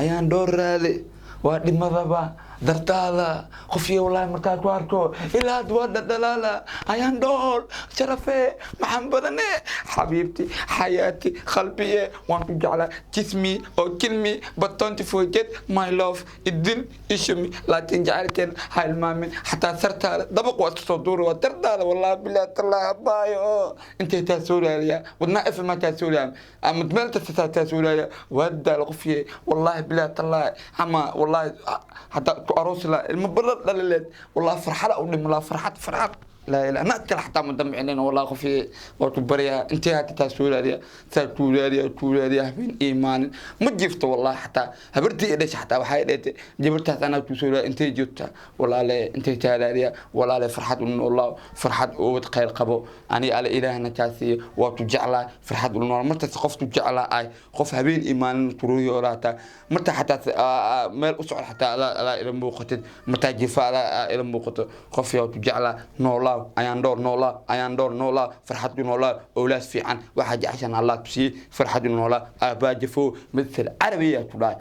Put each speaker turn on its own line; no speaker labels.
ayaan dhowr raali waa dhimadaba dartaada qofkii wallahi markaad ku arko ilaa waa dhalaala ayaan dhowr sharafe maxaan badane xabiibti xayaati qalbiye waan ku jeclaa jismi oo kilmi but don't forget my love idil ishmi laakiin jacaylkeen ha ilmaamin xataa sartaada dabaq waa soo duur waa dartaada wallahi billahi tallahi baayo intee taa suuraaliya wadna if ma taa suuraaliya ama meelta taa suuraaliya wada qofkii wallahi billahi tallahi ama wallahi حتى أروس لا المبرر لا والله فرحة أو لا فرحة لا لا نقتل حتى مدمع علينا والله خفي وتبريا انتهت تسولاريا تولاريا من إيمان مجفت والله حتى هبرتي ليش حتى وحيدت جبرتها أنا تسولار انت جبتها والله لا انت تالاريا والله لا فرحة من الله فرحة وتقيل قبو أنا على إلهنا تاسي وتجعل فرحة من الله مرت ثقافة تجعل أي خوف هبين إيمان تروي ولا تا مرت حتى مال أسعر حتى لا إلى موقت مرت جفا إلى موقت خوف وتجعل نور ayaan door noolaa farxad noolaa awlaad fiican waxa jeceshan Allah tusi farxad noolaa abaajifo mithal arabiya tuday